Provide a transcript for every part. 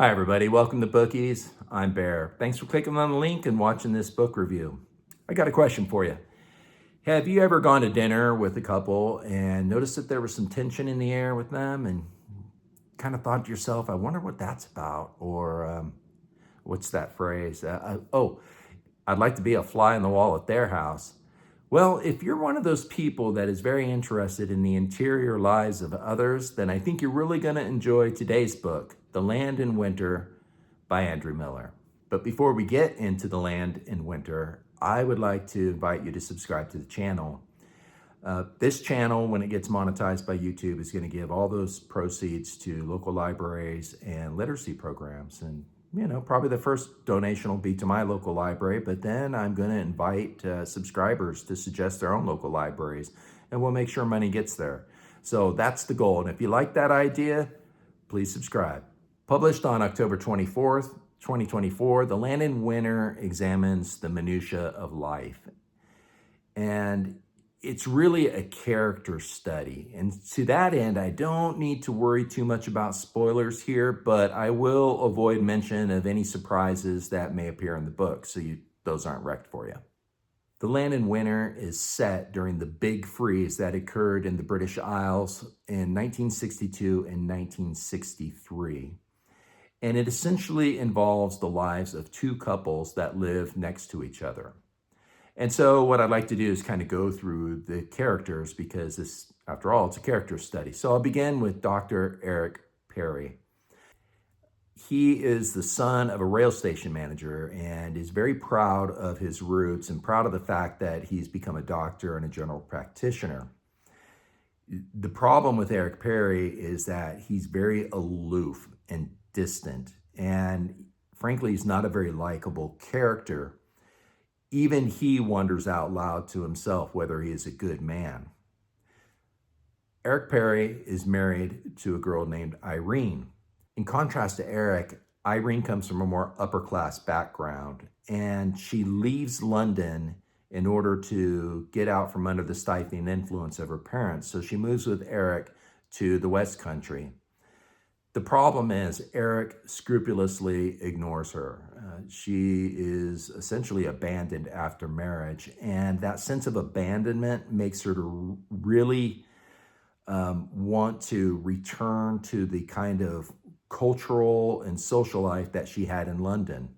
Hi, everybody. Welcome to Bookies. I'm Bear. Thanks for clicking on the link and watching this book review. I got a question for you. Have you ever gone to dinner with a couple and noticed that there was some tension in the air with them and kind of thought to yourself, I wonder what that's about? Or what's that phrase? I'd like to be a fly on the wall at their house. Well, if you're one of those people that is very interested in the interior lives of others, then I think you're really going to enjoy today's book, The Land in Winter by Andrew Miller. But before we get into The Land in Winter, I would like to invite you to subscribe to the channel. This channel, when it gets monetized by YouTube, is going to give all those proceeds to local libraries and literacy programs. And probably the first donation will be to my local library, but then I'm going to invite subscribers to suggest their own local libraries, and we'll make sure money gets there. So that's the goal. And if you like that idea, please subscribe. Published on October 24th, 2024, The Land in Winter examines the minutiae of life. And it's really a character study. And to that end, I don't need to worry too much about spoilers here, but I will avoid mention of any surprises that may appear in the book, so those aren't wrecked for you. The Land in Winter is set during the big freeze that occurred in the British Isles in 1962 and 1963. And it essentially involves the lives of two couples that live next to each other. And so what I'd like to do is kind of go through the characters, because this, after all, it's a character study. So I'll begin with Dr. Eric Parry. He is the son of a rail station manager and is very proud of his roots and proud of the fact that he's become a doctor and a general practitioner. The problem with Eric Parry is that he's very aloof and distant, and frankly, he's not a very likable character. Even he wonders out loud to himself whether he is a good man. Eric Parry is married to a girl named Irene. In contrast to Eric, Irene comes from a more upper class background, and she leaves London in order to get out from under the stifling influence of her parents. So she moves with Eric to the West Country. The problem is Eric scrupulously ignores her. She is essentially abandoned after marriage, and that sense of abandonment makes her to really want to return to the kind of cultural and social life that she had in London.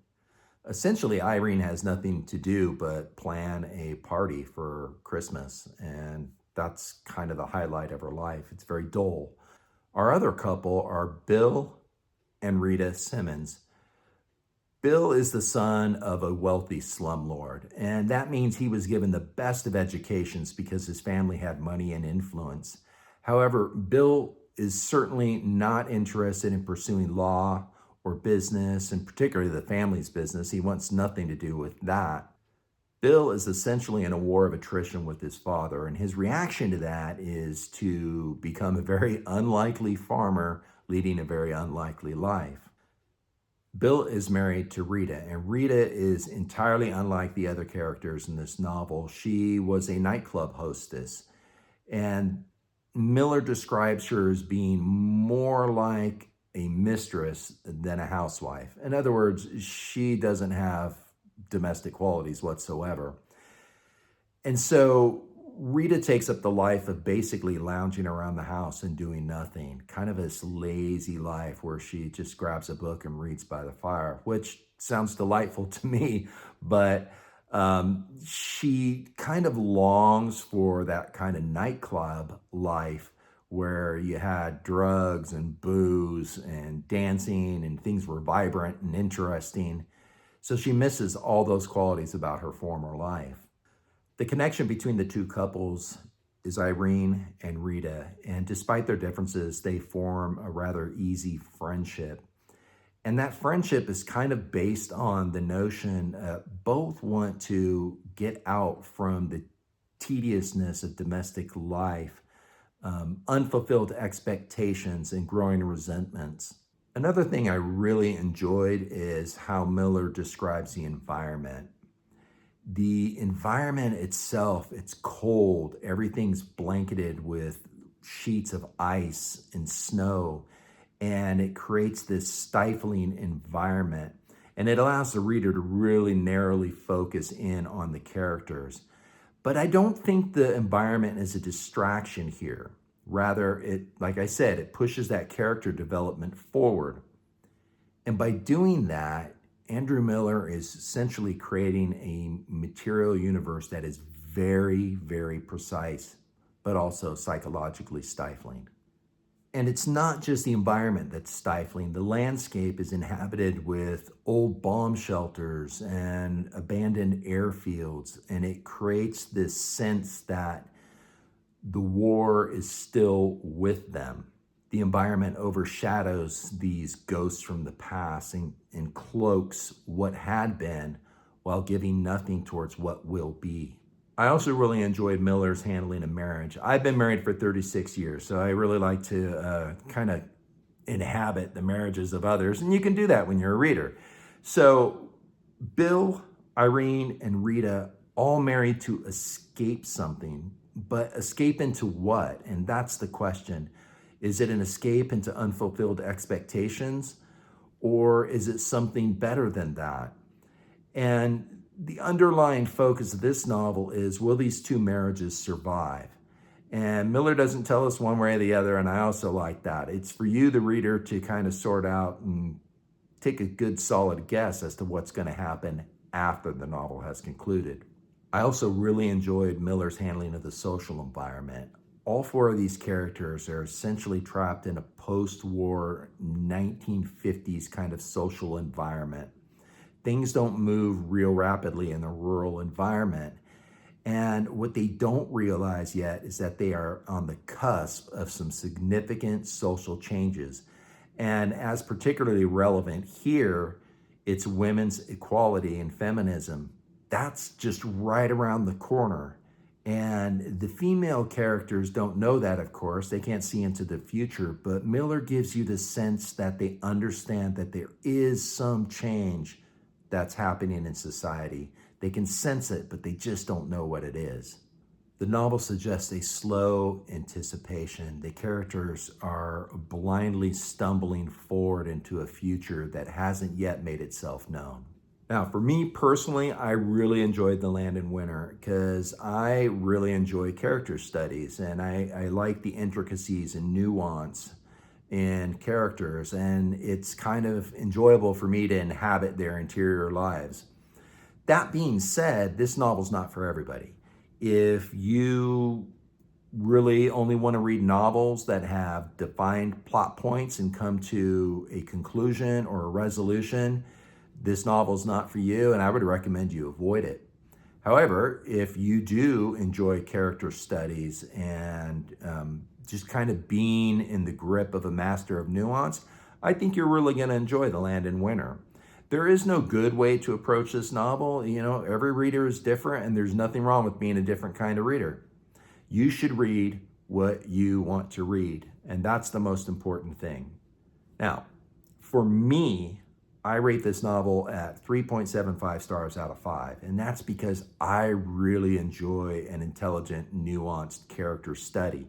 Essentially, Irene has nothing to do but plan a party for Christmas, and that's kind of the highlight of her life. It's very dull. Our other couple are Bill and Rita Simmons. Bill is the son of a wealthy slumlord, and that means he was given the best of educations because his family had money and influence. However, Bill is certainly not interested in pursuing law or business, and particularly the family's business. He wants nothing to do with that. Bill is essentially in a war of attrition with his father, and his reaction to that is to become a very unlikely farmer, leading a very unlikely life. Bill is married to Rita, and Rita is entirely unlike the other characters in this novel. She was a nightclub hostess, and Miller describes her as being more like a mistress than a housewife. In other words, she doesn't have domestic qualities whatsoever. And so Rita takes up the life of basically lounging around the house and doing nothing, kind of this lazy life where she just grabs a book and reads by the fire, which sounds delightful to me, but she kind of longs for that kind of nightclub life where you had drugs and booze and dancing and things were vibrant and interesting. So she misses all those qualities about her former life. The connection between the two couples is Irene and Rita, and despite their differences, they form a rather easy friendship. And that friendship is kind of based on the notion both want to get out from the tediousness of domestic life, unfulfilled expectations, and growing resentments. Another thing I really enjoyed is how Miller describes the environment. The environment itself, it's cold. Everything's blanketed with sheets of ice and snow. and it creates this stifling environment. And it allows the reader to really narrowly focus in on the characters. But I don't think the environment is a distraction here. Rather, like I said, it pushes that character development forward. And by doing that, Andrew Miller is essentially creating a material universe that is very, very precise, but also psychologically stifling. And it's not just the environment that's stifling. The landscape is inhabited with old bomb shelters and abandoned airfields, and it creates this sense that the war is still with them. The environment overshadows these ghosts from the past and cloaks what had been while giving nothing towards what will be. I also really enjoyed Miller's handling of marriage. I've been married for 36 years, so I really like to kind of inhabit the marriages of others, and you can do that when you're a reader. So Bill, Irene, and Rita all married to escape something, but escape into what? And that's the question. Is it an escape into unfulfilled expectations, or is it something better than that? And the underlying focus of this novel is, will these two marriages survive? And Miller doesn't tell us one way or the other, and I also like that. It's for you, the reader, to kind of sort out and take a good solid guess as to what's going to happen after the novel has concluded. I also really enjoyed Miller's handling of the social environment. All four of these characters are essentially trapped in a post-war 1950s kind of social environment. Things don't move real rapidly in the rural environment. And what they don't realize yet is that they are on the cusp of some significant social changes. And as particularly relevant here, it's women's equality and feminism. That's just right around the corner. And the female characters don't know that, of course. They can't see into the future, but Miller gives you the sense that they understand that there is some change that's happening in society. They can sense it, but they just don't know what it is. The novel suggests a slow anticipation. The characters are blindly stumbling forward into a future that hasn't yet made itself known. Now, for me personally, I really enjoyed The Land in Winter because I really enjoy character studies, and I like the intricacies and nuance in characters, and it's kind of enjoyable for me to inhabit their interior lives. That being said, this novel's not for everybody. If you really only want to read novels that have defined plot points and come to a conclusion or a resolution, this novel's not for you, and I would recommend you avoid it. However, if you do enjoy character studies and just kind of being in the grip of a master of nuance, I think you're really going to enjoy The Land in Winter. There is no good way to approach this novel. You know, every reader is different, and there's nothing wrong with being a different kind of reader. You should read what you want to read, and that's the most important thing. Now, for me, I rate this novel at 3.75 stars out of 5, and that's because I really enjoy an intelligent, nuanced character study.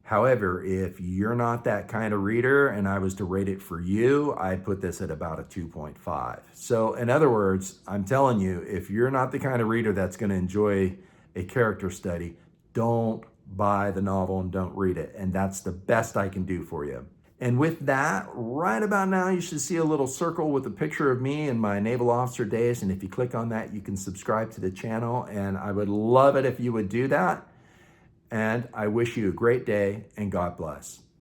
However, if you're not that kind of reader and I was to rate it for you, I'd put this at about a 2.5. So in other words, I'm telling you, if you're not the kind of reader that's going to enjoy a character study, don't buy the novel and don't read it. And that's the best I can do for you. And with that, right about now, you should see a little circle with a picture of me in my naval officer days. And if you click on that, you can subscribe to the channel. And I would love it if you would do that. And I wish you a great day, and God bless.